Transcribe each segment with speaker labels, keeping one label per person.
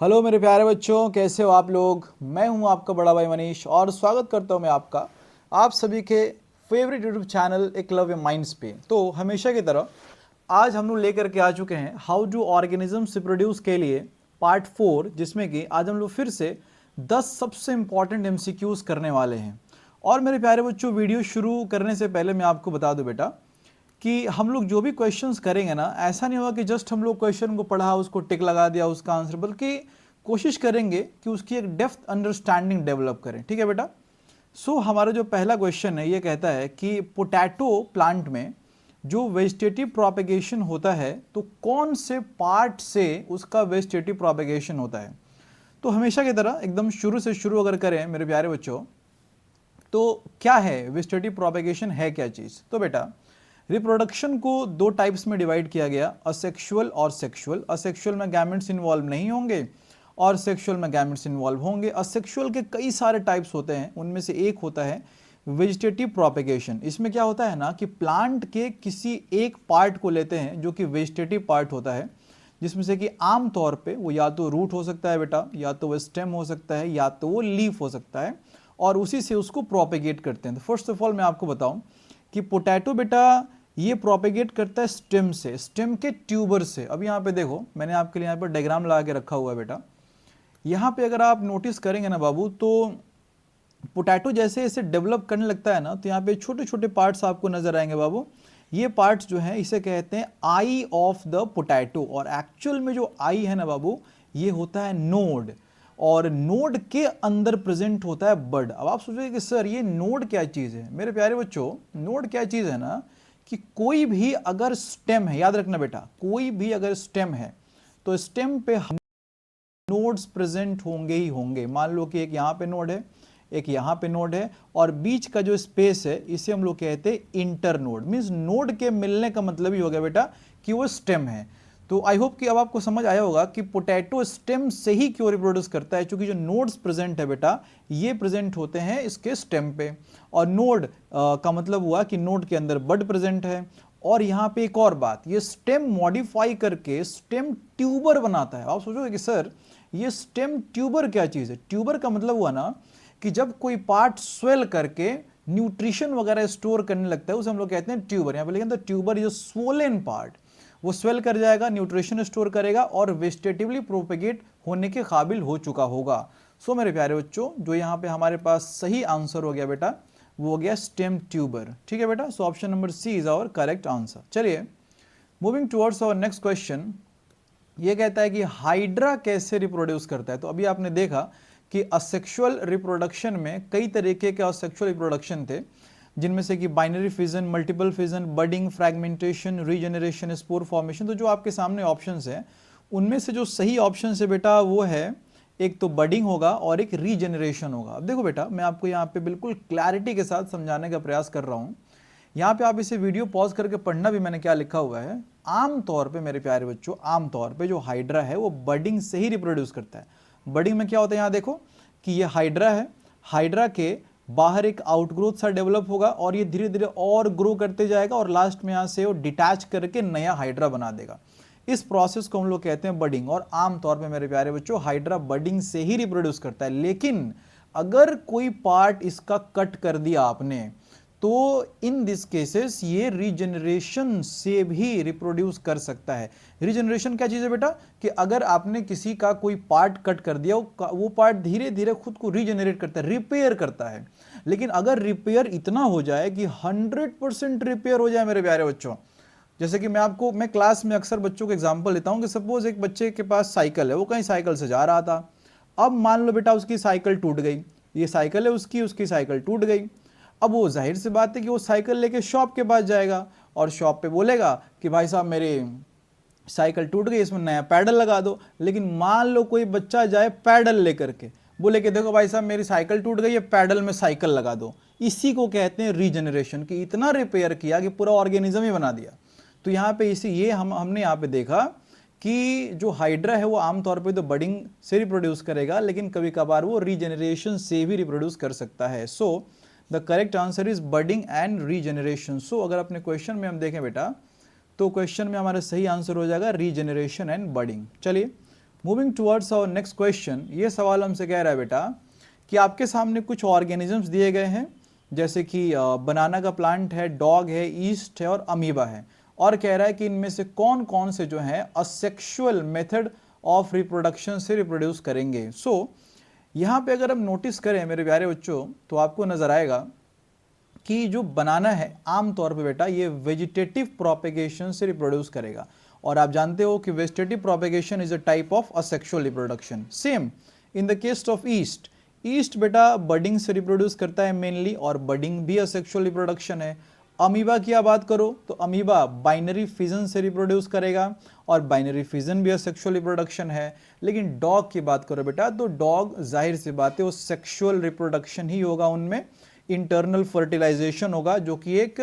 Speaker 1: Hello मेरे प्यारे बच्चों, कैसे हो आप लोग। मैं हूं आपका बड़ा भाई मनीष और स्वागत करता हूं मैं आपका आप सभी के favourite YouTube channel Eklavya minds पे। तो हमेशा की तरह आज हम लोग लेकर के आ चुके हैं हाउ डू ऑर्गेनिजम्स रिप्रोड्यूस के लिए पार्ट 4, जिसमें कि आज हम लोग फिर से 10 सबसे इंपॉर्टेंट एमसीक्यूज करने वाले हैं। और मेरे प्यारे बच्चों, वीडियो शुरू करने से पहले मैं आपको बता दूं बेटा कि हम लोग जो भी क्वेश्चंस करेंगे ना, ऐसा नहीं होगा कि जस्ट हम लोग क्वेश्चन को पढ़ा, उसको टिक लगा दिया, उसका आंसर, बल्कि कोशिश करेंगे कि उसकी एक डेप्थ अंडरस्टैंडिंग डेवलप करें। ठीक है बेटा। हमारा जो पहला क्वेश्चन है ये कहता है कि पोटैटो प्लांट में जो वेजिटेटिव प्रोपेगेशन होता है तो कौन से पार्ट से उसका वेजिटेटिव प्रोपेगेशन होता है। तो हमेशा की तरह एकदम शुरू से शुरू अगर करें मेरे प्यारे बच्चों, तो क्या है वेजिटेटिव प्रोपेगेशन, है क्या चीज़। तो बेटा, रिप्रोडक्शन को दो टाइप्स में डिवाइड किया गया, असेक्सुअल और सेक्सुअल। असेक्सुअल में गैमेट्स इन्वॉल्व नहीं होंगे और सेक्सुअल में गैमेट्स इन्वॉल्व होंगे। असेक्सुअल के कई सारे टाइप्स होते हैं, उनमें से एक होता है वेजिटेटिव प्रोपेगेशन। इसमें क्या होता है ना कि प्लांट के किसी एक पार्ट को लेते हैं जो कि वेजिटेटिव पार्ट होता है, जिसमें से कि आम तौर पे वो या तो रूट हो सकता है बेटा, या तो वो स्टेम हो सकता है, या तो वो लीफ हो सकता है, और उसी से उसको प्रोपेगेट करते हैं। तो फर्स्ट ऑफ ऑल मैं आपको बताऊं कि पोटैटो बेटा ये प्रोपेगेट करता है स्टेम से, स्टेम के ट्यूबर से। अब यहाँ पे देखो, मैंने आपके लिए यहाँ पर डायग्राम लगा के रखा हुआ है बेटा। यहाँ पे अगर आप नोटिस करेंगे ना बाबू, तो पोटैटो जैसे इसे डेवलप करने लगता है ना, तो यहाँ पे छोटे छोटे पार्ट्स आपको नजर आएंगे बाबू। ये पार्ट्स जो हैं इसे कहते हैं आई ऑफ द पोटैटो, और एक्चुअल में जो आई है ना बाबू, ये होता है नोड, और नोड के अंदर प्रेजेंट होता है बड। अब आप सोचोगे कि सर ये नोड क्या चीज़ है। मेरे प्यारे बच्चों, नोड क्या चीज़ है ना कि कोई भी अगर स्टेम है, याद रखना बेटा, कोई भी अगर स्टेम है तो स्टेम पे नोड्स प्रेजेंट होंगे ही होंगे। मान लो कि एक यहाँ पे नोड है, एक यहाँ पे नोड है, और बीच का जो स्पेस है इसे हम लोग कहते हैं इंटर नोड। मीन्स नोड के मिलने का मतलब ही हो गया बेटा कि वो स्टेम है। तो आई होप कि अब आपको समझ आया होगा कि पोटैटो स्टेम से ही क्यों रिप्रोड्यूस करता है, क्योंकि जो नोड्स प्रेजेंट है बेटा ये प्रेजेंट होते हैं इसके स्टेम पे। और नोड का मतलब हुआ कि नोड के अंदर बड प्रेजेंट है। और यहाँ पे एक और बात, ये स्टेम मॉडिफाई करके स्टेम ट्यूबर बनाता है। आप सोचोगे कि सर ये स्टेम ट्यूबर क्या चीज़ है। ट्यूबर का मतलब हुआ ना कि जब कोई पार्ट स्वेल करके न्यूट्रिशन वगैरह स्टोर करने लगता है, उसे हम लोग कहते हैं ट्यूबर। यहाँ पे लिखा था ट्यूबर इज स्वोलन पार्ट, वो स्वेल कर जाएगा, न्यूट्रिशन स्टोर करेगा और वेजिटेटिवली प्रोपेगेट होने के काबिल हो चुका होगा। मेरे प्यारे बच्चों, जो यहाँ पे हमारे पास सही आंसर हो गया बेटा, वो हो गया स्टेम ट्यूबर। ठीक है बेटा। Option number C is our correct answer. चलिए, moving towards our next question. ये कहता है कि हाइड्रा कैसे रिप्रोड्यूस करता है। तो अभी आपने देखा कि असेक्सुअल रिप्रोडक्शन में कई तरीके के असेक्सुअल रिप्रोडक्शन थे, जिनमें से कि binary fission, multiple fission, budding, fragmentation, regeneration, spore formation. तो जो आपके सामने ऑप्शंस हैं, उनमें से जो सही ऑप्शन है बेटा वो है, एक तो बडिंग होगा और एक रीजनरेशन होगा। अब देखो बेटा, मैं आपको यहाँ पे बिल्कुल क्लैरिटी के साथ समझाने का प्रयास कर रहा हूँ। यहाँ पे आप इसे वीडियो पॉज करके पढ़ना भी, मैंने क्या लिखा हुआ है। आम तौर पे मेरे प्यारे बच्चों, आम तौर पे जो हाइड्रा है वो बडिंग से ही रिप्रोड्यूस करता है। बडिंग में क्या होता है, यहाँ देखो कि ये हाइड्रा है, हाइड्रा के बाहर एक आउटग्रोथ सा डेवलप होगा और ये धीरे धीरे और ग्रो करते जाएगा और लास्ट में यहाँ से वो डिटैच करके नया हाइड्रा बना देगा। इस प्रोसेस को हम लोग कहते हैं बडिंग। और आमतौर पे मेरे प्यारे बच्चों हाइड्रा बडिंग से ही रिप्रोड्यूस करता है। लेकिन अगर कोई पार्ट इसका कट कर दिया आपने, तो इन दिस केसेस ये रीजनरेशन से भी रिप्रोड्यूस कर सकता है। रीजनरेशन क्या चीज़ है बेटा, कि अगर आपने किसी का कोई पार्ट कट कर दिया, वो पार्ट धीरे धीरे खुद को रीजनरेट करता है, रिपेयर करता है। लेकिन अगर रिपेयर इतना हो जाए कि 100% रिपेयर हो जाए मेरे प्यारे बच्चों, जैसे कि मैं क्लास में अक्सर बच्चों को एग्जांपल लेता हूं कि सपोज एक बच्चे के पास साइकिल है, वो कहीं साइकिल से जा रहा था। अब मान लो बेटा उसकी साइकिल टूट गई, ये साइकिल है उसकी साइकिल टूट गई। अब वो जाहिर सी बात है कि वो साइकिल लेके शॉप के पास जाएगा और शॉप पे बोलेगा कि भाई साहब मेरी साइकिल टूट गई, इसमें नया पैडल लगा दो। लेकिन मान लो कोई बच्चा जाए पैडल लेकर के, बोले कि देखो भाई साहब मेरी साइकिल टूट गई है, पैडल में साइकिल लगा दो। इसी को कहते हैं रीजनरेशन, कि इतना रिपेयर किया कि पूरा ऑर्गेनिज्म ही बना दिया। तो यहाँ पे इसी ये हमने यहाँ पे देखा कि जो हाइड्रा है वो आमतौर पे तो बडिंग से रिप्रोड्यूस करेगा, लेकिन कभी कभार वो रीजनरेशन से भी रिप्रोड्यूस कर सकता है। The correct answer is budding and regeneration. अगर अपने क्वेश्चन में हम देखें बेटा, तो क्वेश्चन में हमारा सही आंसर हो जाएगा रीजनरेशन एंड बडिंग। चलिए moving towards our next question, ये सवाल हमसे कह रहा है बेटा कि आपके सामने कुछ ऑर्गेनिजम्स दिए गए हैं, जैसे कि बनाना का प्लांट है, डॉग है, ईस्ट है और अमीबा है, और कह रहा है कि इनमें से कौन कौन से जो हैं असेक्सुअल मेथड ऑफ रिप्रोडक्शन से रिप्रोड्यूस करेंगे। सो यहाँ पे अगर हम नोटिस करें मेरे प्यारे बच्चों, तो आपको नजर आएगा कि जो बनाना है आमतौर पे बेटा ये वेजिटेटिव प्रोपेगेशन से रिप्रोड्यूस करेगा, और आप जानते हो कि vegetative propagation is a type of asexual reproduction. Same in the case of east, east बेटा बडिंग से रिप्रोड्यूस करता है मेनली, और बडिंग भी असेक्सुअल रिप्रोडक्शन है। अमीबा की आप बात करो तो अमीबा बाइनरी फिजन से रिप्रोड्यूस करेगा, और बाइनरी फिजन भी असेक्सुअल रिप्रोडक्शन है। लेकिन डॉग की बात करो बेटा तो डॉग जाहिर सी बात है वो सेक्सुअल रिप्रोडक्शन ही होगा, उनमें इंटरनल फर्टिलाइजेशन होगा, जो कि एक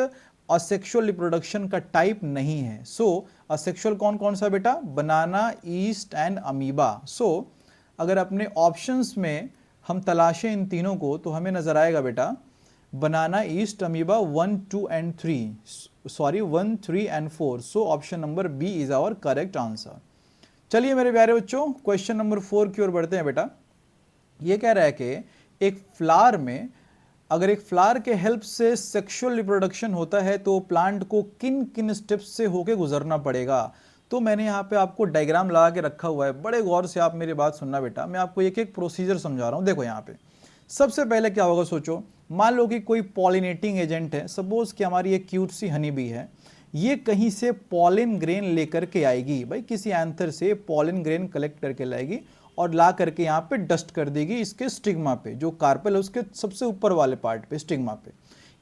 Speaker 1: असेक्सुअल रिप्रोडक्शन का टाइप नहीं है। सो असेक्सुअल कौन कौन सा बेटा, बनाना, ईस्ट एंड अमीबा। सो अगर अपने ऑप्शंस में हम तलाशें इन तीनों को तो हमें नजर आएगा बेटा banana, yeast, amoeba 1, 2 and 3, sorry 1, 3 and 4। So option number B is our correct answer. चलिए मेरे प्यारे बच्चों क्वेश्चन नंबर 4 की ओर बढ़ते हैं बेटा। ये कह रहा है कि एक फ्लावर में अगर एक फ्लावर के हेल्प से सेक्सुअल रिप्रोडक्शन होता है तो प्लांट को किन किन स्टेप्स से होके गुजरना पड़ेगा। तो मैंने यहाँ पे आपको डायग्राम लगा के रखा हुआ है, बड़े गौर से आप मेरी बात सुनना बेटा, मैं आपको एक एक प्रोसीजर समझा रहा हूँ। देखो यहाँ पे सबसे पहले क्या होगा, सोचो मान लो कि कोई पॉलिनेटिंग एजेंट है, सपोज कि हमारी एक क्यूट सी हनी बी है, ये कहीं से पॉलिन ग्रेन लेकर के आएगी, भाई किसी एंथर से पॉलिन ग्रेन कलेक्ट करके लाएगी और ला करके यहाँ पे डस्ट कर देगी इसके स्टिग्मा पे, जो कार्पेल है उसके सबसे ऊपर वाले पार्ट पे, स्टिग्मा पे।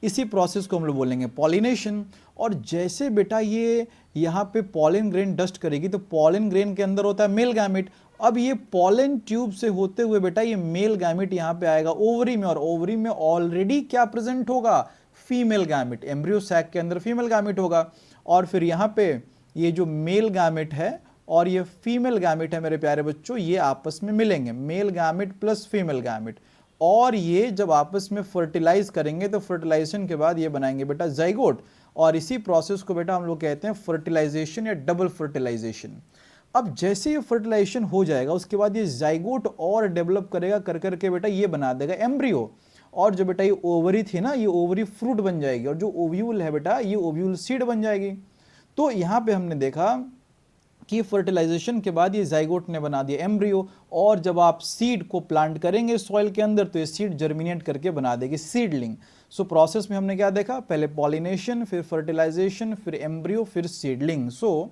Speaker 1: इसी प्रोसेस को हम लोग बोलेंगे पॉलिनेशन। और जैसे बेटा ये यहाँ पे पॉलिन ग्रेन डस्ट करेगी तो पॉलिन ग्रेन के अंदर होता है मेल गैमेट। अब ये पॉलन ट्यूब से होते हुए बेटा ये मेल गैमेट यहाँ पे आएगा ओवरी में, और ओवरी में ऑलरेडी क्या प्रेजेंट होगा, फीमेल गैमेट, एम्ब्रियो सैक के अंदर फीमेल गैमेट होगा। और फिर यहाँ पे ये जो मेल गैमेट है और ये फीमेल गैमेट है मेरे प्यारे बच्चों, ये आपस में मिलेंगे, male gamete plus female gamete, और ये जब आपस में फर्टिलाइज करेंगे तो फर्टिलाइजेशन के बाद ये बनाएंगे बेटा जाइगोट। और इसी प्रोसेस को बेटा हम लोग कहते हैं फर्टिलाइजेशन या डबल फर्टिलाइजेशन। अब जैसे ये फर्टिलाइजेशन हो जाएगा उसके बाद ये जाइगोट और डेवलप करेगा, कर करके बेटा ये बना देगा एम्ब्रियो। और जो बेटा ये ओवरी थी ना, ये ओवरी फ्रूट बन जाएगी, और जो ओव्यूल है बेटा ये ओव्यूल सीड बन जाएगी। तो यहाँ पे हमने देखा कि फर्टिलाइजेशन के बाद ये जाइगोट ने बना दिया एम्ब्रियो, और जब आप सीड को प्लांट करेंगे सॉइल के अंदर तो ये सीड जर्मिनेट करके बना देगी सीडलिंग। सो प्रोसेस में हमने क्या देखा, पहले पॉलिनेशन, फिर फर्टिलाइजेशन, फिर एम्ब्रियो, फिर सीडलिंग। सो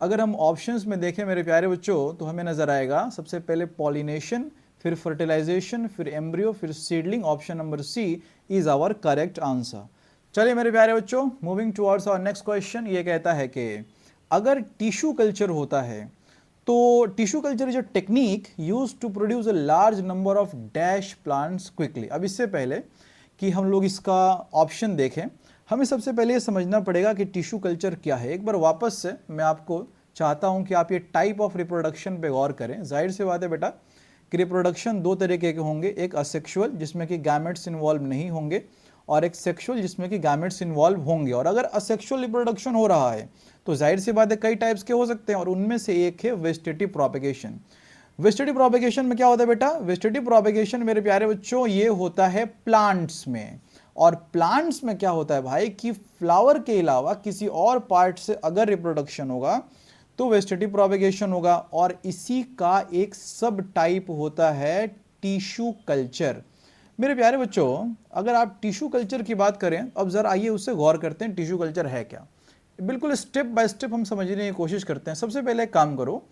Speaker 1: अगर हम ऑप्शंस में देखें मेरे प्यारे बच्चों तो हमें नजर आएगा सबसे पहले पॉलिनेशन, फिर फर्टिलाइजेशन, फिर एम्ब्रियो, फिर seedling. Option number C is our correct answer. चलिए मेरे प्यारे बच्चों moving towards our next question, ये कहता है कि अगर टिश्यू कल्चर होता है तो tissue culture is a technique used to produce a large number of dash plants quickly. अब इससे पहले कि हम लोग इसका ऑप्शन देखें, हमें सबसे पहले ये समझना पड़ेगा कि टिश्यू कल्चर क्या है। एक बार वापस से मैं आपको चाहता हूं कि आप ये टाइप ऑफ रिप्रोडक्शन पे गौर करें। जाहिर सी बात है बेटा कि रिप्रोडक्शन दो तरीके के होंगे, एक असेक्सुअल जिसमें कि गैमेट्स इन्वॉल्व नहीं होंगे, और एक सेक्सुअल जिसमें कि गैमेट्स इन्वॉल्व होंगे। और अगर असेक्सुअल रिप्रोडक्शन हो रहा है तो जाहिर सी बात है कई टाइप्स के हो सकते हैं, और उनमें से एक है वेजिटेटिव प्रोपेगेशन। वेजिटेटिव प्रोपेगेशन में क्या होता है बेटा, वेजिटेटिव प्रोपेगेशन मेरे प्यारे बच्चों ये होता है प्लांट्स में। और प्लांट्स में क्या होता है भाई कि फ्लावर के अलावा किसी और पार्ट से अगर रिप्रोडक्शन होगा तो वेजिटेटिव प्रोपेगेशन होगा, और इसी का एक सब टाइप होता है टिश्यू कल्चर। मेरे प्यारे बच्चों अगर आप टिश्यू कल्चर की बात करें, अब जरा आइए उससे गौर करते हैं टिश्यू कल्चर है क्या। बिल्कुल स्टेप बाय स्टेप हम समझने की कोशिश करते हैं। सबसे पहले एक काम करो,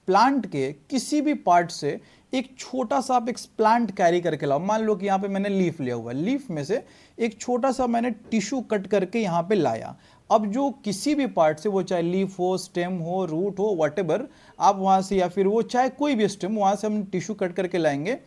Speaker 1: प्लांट के किसी भी पार्ट से एक छोटा सा आप एक्सप्लांट कैरी करके लाओ। मान लो कि यहाँ पे मैंने लीफ लिया हुआ है, लीफ में से एक छोटा सा मैंने टिश्यू कट करके यहाँ पे लाया। अब जो किसी भी पार्ट से, वो चाहे लीफ हो, स्टेम हो, रूट हो, व्हाटएवर, आप वहाँ से, या फिर वो चाहे कोई भी स्टेम, वहाँ से हम टिश्यू कट करके लाएंगे,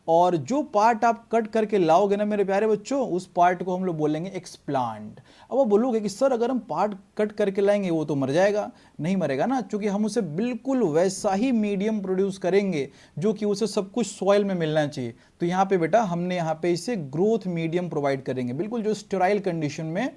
Speaker 1: और जो पार्ट आप कट करके लाओगे ना मेरे प्यारे बच्चों, उस पार्ट को हम लोग बोलेंगे एक्सप्लांट। अब वो बोलोगे कि सर अगर हम पार्ट कट करके लाएंगे वो तो मर जाएगा। नहीं मरेगा ना, क्योंकि हम उसे बिल्कुल वैसा ही मीडियम प्रोड्यूस करेंगे जो कि उसे सब कुछ सॉइल में मिलना चाहिए। तो यहाँ पे बेटा हमने यहाँ पे इसे ग्रोथ मीडियम प्रोवाइड करेंगे, बिल्कुल जो स्टेराइल कंडीशन में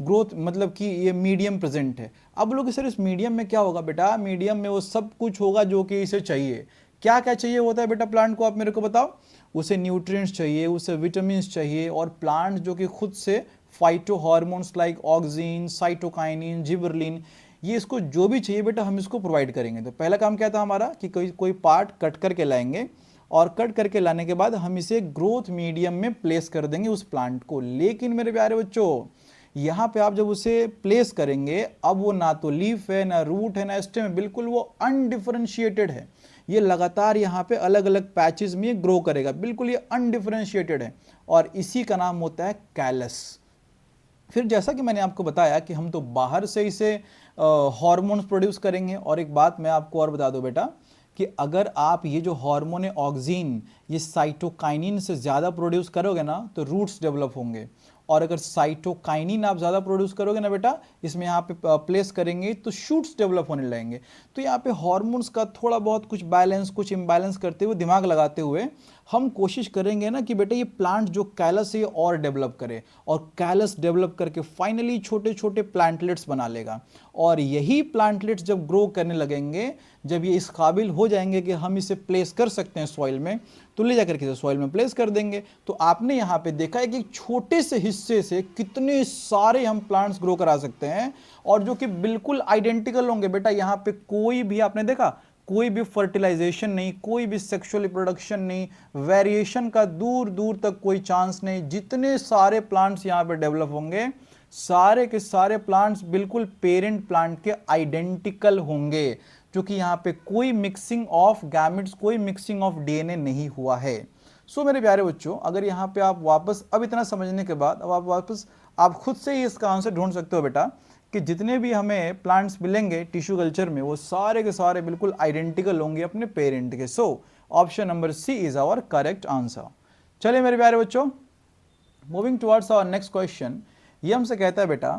Speaker 1: ग्रोथ मतलब कि ये मीडियम प्रेजेंट है। अब लोग सर इस मीडियम में क्या होगा बेटा, मीडियम में वो सब कुछ होगा जो कि इसे चाहिए। क्या क्या चाहिए होता है बेटा प्लांट को, आप मेरे को बताओ। उसे न्यूट्रिएंट्स चाहिए, उसे विटामिन चाहिए, और प्लांट जो कि खुद से phyto hormones like oxygen, cytokinin, gibberellin, ये इसको जो भी चाहिए बेटा हम इसको प्रोवाइड करेंगे। तो पहला काम क्या था हमारा कि कोई कोई पार्ट कट करके लाएंगे, और कट करके लाने के बाद हम इसे ग्रोथ मीडियम में प्लेस कर देंगे उस प्लांट को। लेकिन मेरे प्यारे बच्चों, यहाँ पे आप जब उसे प्लेस करेंगे, अब वो ना तो लीफ है, ना रूट है, ना स्टेम है, बिल्कुल वो अनडिफरेंशिएटेड है। ये लगातार यहाँ पे अलग अलग पैचेस में ग्रो करेगा, बिल्कुल ये अनडिफरेंशिएटेड है, और इसी का नाम होता है कैलस। फिर जैसा कि मैंने आपको बताया कि हम तो बाहर से इसे हार्मोन्स प्रोड्यूस करेंगे। और एक बात मैं आपको और बता दूं बेटा कि अगर आप ये जो हार्मोन है ऑक्सीन, ये साइटोकाइनिन से ज़्यादा प्रोड्यूस करोगे ना तो रूट्स डेवलप होंगे, और अगर साइटोकाइनिन आप ज़्यादा प्रोड्यूस करोगे ना बेटा, इसमें यहाँ पे प्लेस करेंगे तो शूट्स डेवलप होने लगेंगे। तो यहाँ पे हार्मोन्स का थोड़ा बहुत कुछ बैलेंस, कुछ इम्बैलेंस करते हुए, दिमाग लगाते हुए हम कोशिश करेंगे ना कि बेटा ये प्लांट जो कैलस है और डेवलप करे, और कैलस डेवलप करके फाइनली छोटे छोटे प्लांटलेट्स बना लेगा। और यही प्लांटलेट्स जब ग्रो करने लगेंगे, जब ये इस काबिल हो जाएंगे कि हम इसे प्लेस कर सकते हैं सॉइल में, तो ले जाकर के सॉइल में प्लेस कर देंगे। तो आपने यहाँ पे देखा है कि छोटे से हिस्से से कितने सारे हम प्लांट्स ग्रो करा सकते हैं, और जो कि बिल्कुल आइडेंटिकल होंगे बेटा। यहाँ पे कोई भी आपने देखा, कोई भी फर्टिलाइजेशन नहीं, कोई भी सेक्सुअल रिप्रोडक्शन नहीं, वेरिएशन का दूर दूर तक कोई चांस नहीं। जितने सारे प्लांट्स यहाँ पे डेवलप होंगे, सारे के सारे प्लांट्स बिल्कुल पेरेंट प्लांट के आइडेंटिकल होंगे, क्योंकि यहाँ पे कोई मिक्सिंग ऑफ गैमेट्स, कोई मिक्सिंग ऑफ डीएनए नहीं हुआ है। सो मेरे प्यारे बच्चों, अगर यहाँ पे आप वापस, अब इतना समझने के बाद अब आप वापस आप खुद से ही इसका आंसर ढूंढ सकते हो बेटा कि जितने भी हमें प्लांट्स मिलेंगे टिश्यू कल्चर में, वो सारे के सारे बिल्कुल आइडेंटिकल होंगे अपने पेरेंट के। So option number C is our correct answer. चलिए मेरे प्यारे बच्चों, moving towards our next question. ये हमसे कहता है बेटा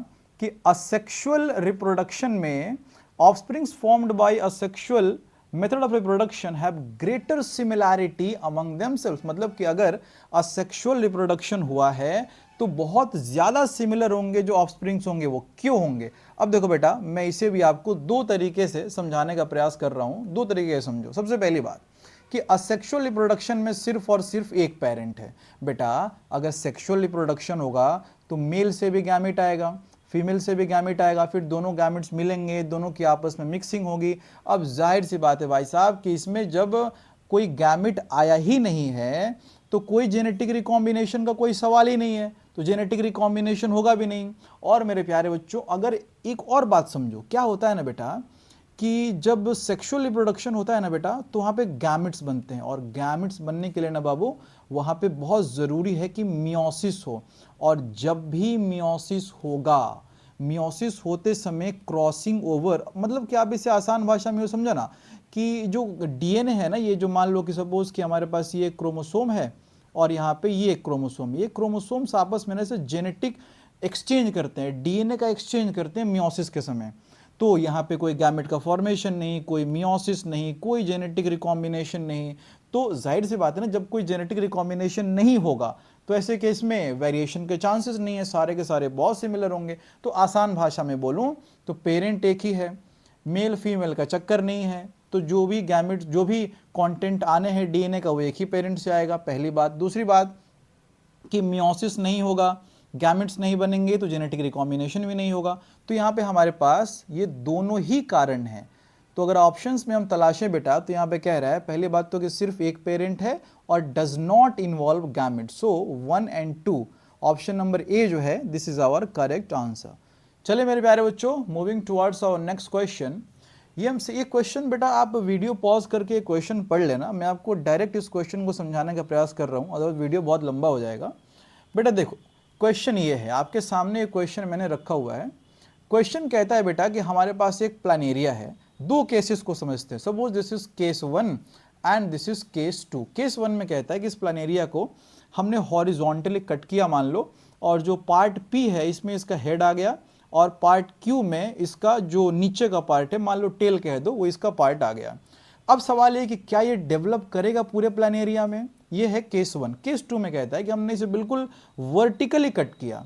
Speaker 1: कि असेक्सुअल रिप्रोडक्शन में offsprings formed by asexual method of reproduction have greater similarity among themselves. मतलब कि अगर असेक्सुअल रिप्रोडक्शन हुआ है तो बहुत ज्यादा सिमिलर होंगे जो ऑफस्प्रिंग्स होंगे। वो क्यों होंगे? अब देखो बेटा, मैं इसे भी आपको दो तरीके से समझाने का प्रयास कर रहा हूं, दो तरीके से समझो। सबसे पहली बात कि असेक्सुअल रिप्रोडक्शन में सिर्फ और सिर्फ एक पेरेंट है। बेटा अगर सेक्सुअल रिप्रोडक्शन होगा तो मेल से भी गैमेट आएगा, फीमेल से भी गैमेट आएगा, फिर दोनों गैमेट्स मिलेंगे, दोनों की आपस में मिक्सिंग होगी। अब जाहिर सी बात है भाई साहब कि इसमें जब कोई गैमेट आया ही नहीं है तो कोई जेनेटिक रिकॉम्बिनेशन का कोई सवाल ही नहीं है, तो जेनेटिक रिकॉम्बिनेशन होगा भी नहीं। और मेरे प्यारे बच्चों, अगर एक और बात समझो, क्या होता है ना बेटा कि जब सेक्सुअल रिप्रोडक्शन होता है ना बेटा, तो वहाँ पे गैमेट्स बनते हैं, और गैमेट्स बनने के लिए ना बाबू वहाँ पे बहुत ज़रूरी है कि मियोसिस हो। और जब भी मियोसिस होगा, मियोसिस होते समय क्रॉसिंग ओवर, मतलब कि आप इसे आसान भाषा में समझा ना कि जो डीएनए है ना, ये जो मान लो कि सपोज कि हमारे पास ये क्रोमोसोम है और यहाँ पे ये क्रोमोसोम, ये क्रोमोसोम्स आपस में से जेनेटिक एक्सचेंज करते हैं, डीएनए का एक्सचेंज करते हैं मियोसिस के समय। तो यहाँ पे कोई गैमेट का फॉर्मेशन नहीं, कोई मियोसिस नहीं, कोई जेनेटिक रिकॉम्बिनेशन नहीं। तो जाहिर सी बात है ना, जब कोई जेनेटिक रिकॉम्बिनेशन नहीं होगा तो ऐसे केस में वेरिएशन के चांसेस नहीं है, सारे के सारे बहुत सिमिलर होंगे। तो आसान भाषा में बोलूं तो पेरेंट एक ही है, मेल फीमेल का चक्कर नहीं है, तो जो भी गैमेट, जो भी कंटेंट आने हैं डीएनए का, वो एक ही पेरेंट से आएगा, पहली बात। दूसरी बात कि मियोसिस नहीं होगा, गैमेट्स नहीं बनेंगे, तो जेनेटिक रिकॉम्बिनेशन भी नहीं होगा। तो यहाँ पे हमारे पास ये दोनों ही कारण हैं। तो अगर ऑप्शंस में हम तलाशें बेटा, तो यहाँ पे कह रहा है पहली बात तो कि सिर्फ एक पेरेंट है और does not involve gamete. So 1 और 2, ऑप्शन नंबर ए जो है, this is our correct answer. चलिए मेरे प्यारे बच्चों, moving towards our next question. ये हमसे एक क्वेश्चन बेटा, आप वीडियो पॉज करके क्वेश्चन पढ़ लेना, मैं आपको डायरेक्ट इस क्वेश्चन को समझाने का प्रयास कर रहा हूँ, अदरवाइज वीडियो बहुत लंबा हो जाएगा। बेटा देखो, क्वेश्चन ये है, आपके सामने एक क्वेश्चन मैंने रखा हुआ है। क्वेश्चन कहता है बेटा कि हमारे पास एक प्लानेरिया है, दो केसेस को समझते हैं। Suppose this is case 1 and this is case 2। Case 1 में कहता है कि इस प्लानेरिया को हमने हॉरिजॉन्टली कट किया मान लो, और जो पार्ट पी है इसमें इसका हेड आ गया, और पार्ट क्यू में इसका जो नीचे का पार्ट है, मान लो टेल कह दो, वो इसका पार्ट आ गया। अब सवाल ये कि क्या ये डेवलप करेगा पूरे प्लानेरिया में? ये है केस 1। केस 2 में कहता है कि हमने इसे बिल्कुल वर्टिकली कट किया,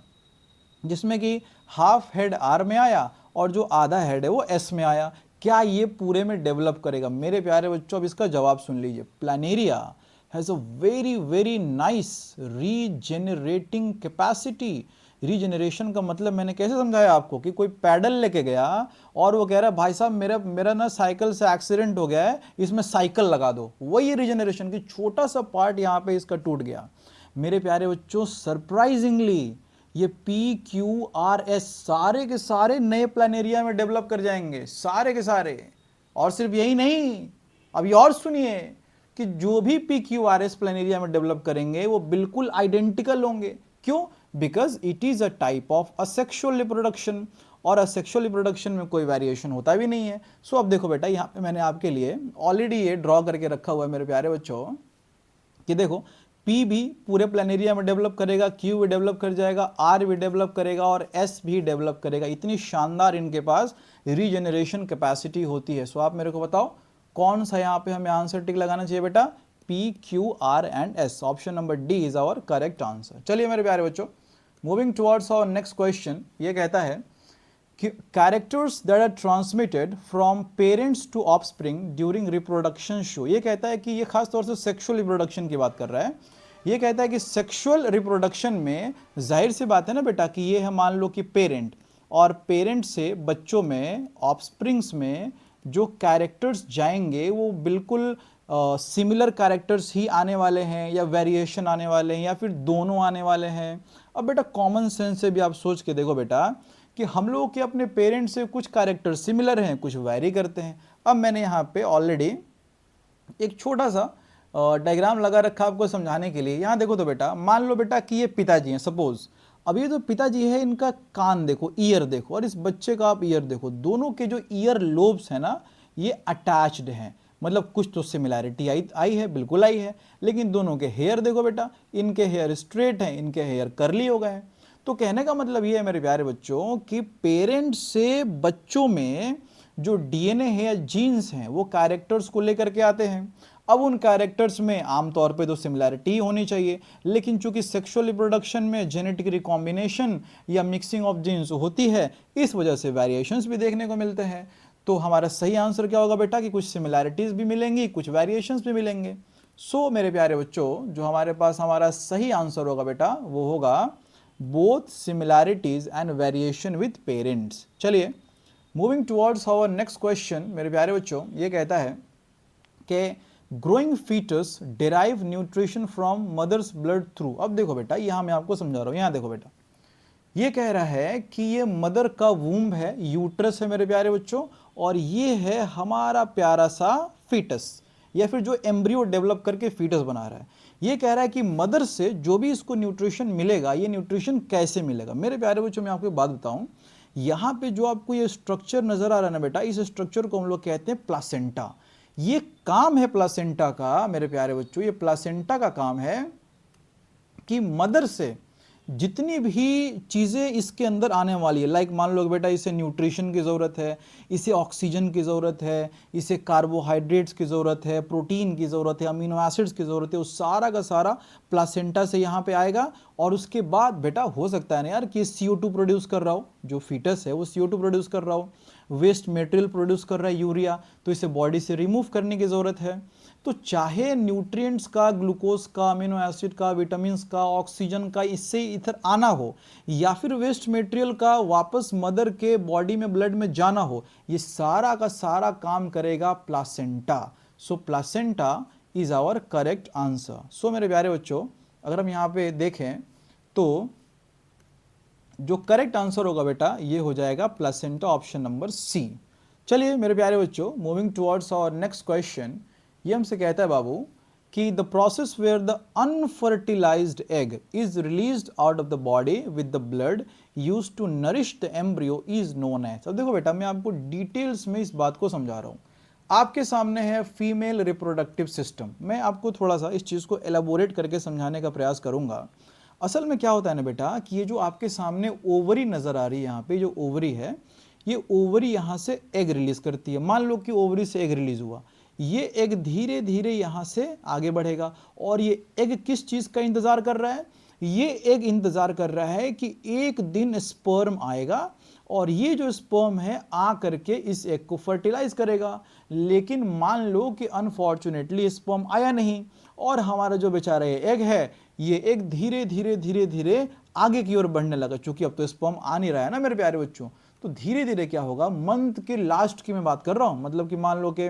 Speaker 1: जिसमें कि हाफ हेड आर में आया और जो आधा हेड है वो एस में आया। क्या ये पूरे में डेवलप करेगा? मेरे प्यारे बच्चों अब इसका जवाब सुन लीजिए। Planaria has a very very nice रीजेनरेटिंग capacity. Regeneration का मतलब मैंने कैसे समझाया आपको कि कोई पैडल लेके गया और वो कह रहा है भाई साहब मेरा मेरा ना साइकिल से एक्सीडेंट हो गया है, इसमें साइकिल लगा दो। वही रीजनरेशन की छोटा सा पार्ट यहाँ पे इसका टूट गया। मेरे प्यारे बच्चों सरप्राइजिंगली ये पी क्यू आर एस सारे के सारे नए प्लानेरिया में डेवलप कर जाएंगे, सारे के सारे। और सिर्फ यही नहीं, अभी और सुनिए कि जो भी P Q R S Planaria में डेवलप करेंगे वो बिल्कुल आइडेंटिकल होंगे। क्यों? Because it is a type of asexual reproduction, और असेक्सुअल रिप्रोडक्शन में कोई वेरिएशन होता भी नहीं है। सो अब देखो बेटा, यहाँ पे मैंने आपके लिए ऑलरेडी ये ड्रॉ करके रखा हुआ है मेरे प्यारे बच्चों कि देखो P भी पूरे प्लानेरिया में डेवलप करेगा, Q भी डेवलप कर जाएगा, R भी डेवलप करेगा और S भी डेवलप करेगा। इतनी शानदार इनके पास रीजनरेशन कैपेसिटी होती है। सो आप मेरे को बताओ कौन सा यहाँ पे हमें आंसर टिक लगाना चाहिए बेटा? P, Q, R and S। Option number D is our correct answer. चलिए मेरे प्यारे बच्चों, moving towards our next question. ये कहता है characters that are transmitted from parents to offspring during reproduction show. ये कहता है कि ये खास तौर से सेक्सुअल रिप्रोडक्शन की बात कर रहा है। ये कहता है कि सेक्सुअल रिप्रोडक्शन में जाहिर सी बात है ना बेटा कि ये है मान लो कि पेरेंट, और पेरेंट से बच्चों में ऑफस्प्रिंग्स में जो कैरेक्टर्स जाएंगे वो बिल्कुल सिमिलर कैरेक्टर्स ही आने वाले हैं या वेरिएशन आने वाले हैं या फिर दोनों आने वाले हैं। अब बेटा कॉमन सेंस से भी आप सोच के देखो बेटा कि हम लोगों के अपने पेरेंट्स से कुछ कैरेक्टर सिमिलर हैं, कुछ वैरी करते हैं। अब मैंने यहाँ पे ऑलरेडी एक छोटा सा डायग्राम लगा रखा आपको समझाने के लिए। यहाँ देखो तो बेटा, मान लो बेटा कि ये पिताजी हैं सपोज। अब ये जो पिताजी है इनका कान देखो, ईयर देखो, और इस बच्चे का आप ईयर देखो। दोनों के जो ईयर लोब्स है ना ये अटैच्ड हैं, मतलब कुछ तो सिमिलैरिटी आई है, बिल्कुल आई है। लेकिन दोनों के हेयर देखो बेटा, इनके हेयर स्ट्रेट हैं, इनके हेयर कर्ली हो गए हैं। तो कहने का मतलब ये है मेरे प्यारे बच्चों कि पेरेंट्स से बच्चों में जो डीएनए है या जीन्स हैं वो कैरेक्टर्स को लेकर के आते हैं। अब उन कैरेक्टर्स में आमतौर पे तो सिमिलैरिटी होनी चाहिए, लेकिन चूंकि सेक्सुअल रिप्रोडक्शन में जेनेटिक रिकॉम्बिनेशन या मिक्सिंग ऑफ जीन्स होती है, इस वजह से वेरिएशंस भी देखने को मिलते हैं। तो हमारा सही आंसर क्या होगा बेटा कि कुछ सिमिलैरिटीज भी मिलेंगी, कुछ वेरिएशंस भी मिलेंगे। सो मेरे प्यारे बच्चों, जो हमारे पास हमारा सही आंसर होगा बेटा वो होगा both similarities and variation with parents. चलिए moving towards our next question मेरे प्यारे बच्चों, ये कहता है कि growing foetus derive nutrition from mother's blood through. अब देखो बेटा, यहाँ मैं आपको समझा रहा हूँ। यहाँ देखो बेटा, ये कह रहा है कि ये मदर का वूम्ब है, यूट्रस है मेरे प्यारे बच्चों, और ये है हमारा प्यारा सा फीटस या फिर जो एम्ब्रियो डेवलप करके फीटस बना रहा है। ये कह रहा है कि मदर से जो भी इसको न्यूट्रिशन मिलेगा, ये न्यूट्रिशन कैसे मिलेगा? मेरे प्यारे बच्चों, मैं आपको एक बात बताऊं, यहाँ पे जो आपको ये स्ट्रक्चर नजर आ रहा है ना बेटा, इस स्ट्रक्चर को हम लोग कहते हैं प्लासेंटा। ये काम है प्लासेंटा का मेरे प्यारे बच्चों, ये प्लासेंटा का काम है कि मदर से जितनी भी चीज़ें इसके अंदर आने वाली है, लाइक मान लो बेटा इसे न्यूट्रिशन की ज़रूरत है, इसे ऑक्सीजन की ज़रूरत है, इसे कार्बोहाइड्रेट्स की ज़रूरत है, प्रोटीन की ज़रूरत है, अमीनो एसिड्स की ज़रूरत है, वो सारा का सारा प्लासेंटा से यहाँ पे आएगा। और उसके बाद बेटा हो सकता है ना यार कि CO2 प्रोड्यूस कर रहा हो, जो फीटस है वो CO2 प्रोड्यूस कर रहा हो, वेस्ट मटेरियल प्रोड्यूस कर रहा है यूरिया, तो इसे बॉडी से रिमूव करने की ज़रूरत है। तो चाहे न्यूट्रिएंट्स का, ग्लूकोज का, अमीनो एसिड का, विटामिन्स का, ऑक्सीजन का इससे इधर आना हो, या फिर वेस्ट मटेरियल का वापस मदर के बॉडी में ब्लड में जाना हो, ये सारा का सारा काम करेगा placenta. So placenta is our correct answer. So मेरे प्यारे बच्चों, अगर हम यहाँ पे देखें तो जो करेक्ट आंसर होगा बेटा ये हो जाएगा प्लासेंटा, ऑप्शन नंबर सी। चलिए मेरे प्यारे बच्चों, moving towards our next question. ये हमसे कहता है बाबू कि the process where the unfertilized egg is released out of the body with the blood used to nourish the embryo is known as. अब देखो बेटा, मैं आपको डिटेल्स में इस बात को समझा रहा हूँ। आपके सामने है फीमेल रिप्रोडक्टिव सिस्टम। मैं आपको थोड़ा सा इस चीज़ को एलाबोरेट करके समझाने का प्रयास करूंगा। असल में क्या होता है ना बेटा कि ये जो आपके सामने ओवरी नज़र आ रही है, यहाँ पे जो ओवरी है, ये ओवरी यहाँ से एग रिलीज करती है। मान लो कि ओवरी से एग रिलीज हुआ, ये एग धीरे धीरे यहाँ से आगे बढ़ेगा और ये एग किस चीज़ का इंतज़ार कर रहा है? ये एक इंतज़ार कर रहा है कि एक दिन स्पर्म आएगा और ये जो स्पर्म है आ करके इस एग को फर्टिलाइज करेगा। लेकिन मान लो कि अनफॉर्चुनेटली स्पर्म आया नहीं और हमारा जो बेचारा ये एग है, ये एग धीरे धीरे धीरे धीरे आगे की ओर बढ़ने लगा। चूंकि अब तो स्पर्म आ नहीं रहा है ना मेरे प्यारे बच्चों, तो धीरे धीरे क्या होगा, मंथ के लास्ट की मैं बात कर रहा हूँ, मतलब कि मान लो कि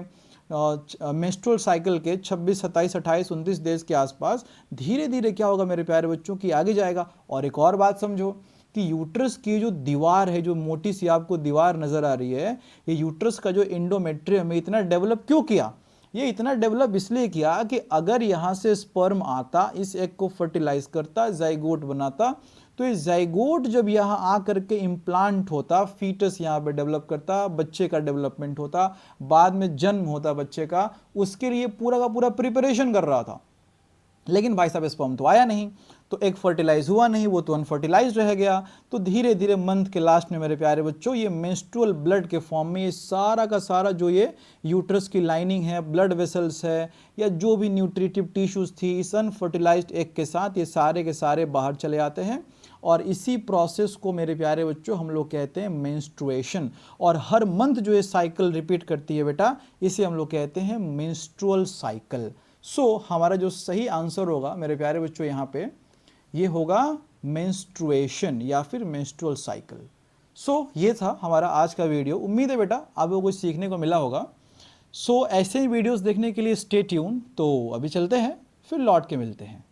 Speaker 1: मेंस्ट्रुअल साइकिल के 26, 27, 28, 29 डेज के आसपास धीरे धीरे क्या होगा मेरे प्यारे बच्चों की आगे जाएगा। और एक और बात समझो कि यूट्रस की जो दीवार है, जो मोटी सी आपको दीवार नजर आ रही है, ये यूट्रस का जो एंडोमेट्रियम है इतना डेवलप क्यों किया? ये इतना डेवलप इसलिए किया कि अगर यहाँ से स्पर्म आता, इस एग को फर्टिलाइज करता, जाइगोट बनाता, तो ये जाइगोट जब यहाँ आ करके इम्प्लांट होता, फीटस यहाँ पे डेवलप करता, बच्चे का डेवलपमेंट होता, बाद में जन्म होता बच्चे का, उसके लिए पूरा का पूरा प्रिपरेशन कर रहा था। लेकिन भाई साहब स्पर्म तो आया नहीं, तो एग फर्टिलाइज हुआ नहीं, वो तो अनफर्टिलाइज रह गया। तो धीरे धीरे मंथ के लास्ट में मेरे प्यारे बच्चों ये मेंस्ट्रुअल ब्लड के फॉर्म में ये सारा का सारा जो ये यूट्रस की लाइनिंग है, ब्लड वेसल्स है, या जो भी न्यूट्रिटिव टिश्यूज थी, इस अनफर्टिलाइज्ड एग के साथ ये सारे के सारे बाहर चले आते हैं। और इसी प्रोसेस को मेरे प्यारे बच्चों हम लोग कहते हैं मेंस्ट्रुएशन। और हर मंथ जो ये साइकिल रिपीट करती है बेटा, इसे हम लोग कहते हैं मेंस्ट्रुअल साइकिल। हमारा जो सही आंसर होगा मेरे प्यारे बच्चों यहाँ पे, ये होगा मेंस्ट्रुएशन या फिर मेंस्ट्रुअल साइकिल। ये था हमारा आज का वीडियो। उम्मीद है बेटा आपको कुछ सीखने को मिला होगा। ऐसे ही वीडियोस देखने के लिए स्टे ट्यून। तो अभी चलते हैं, फिर लौट के मिलते हैं।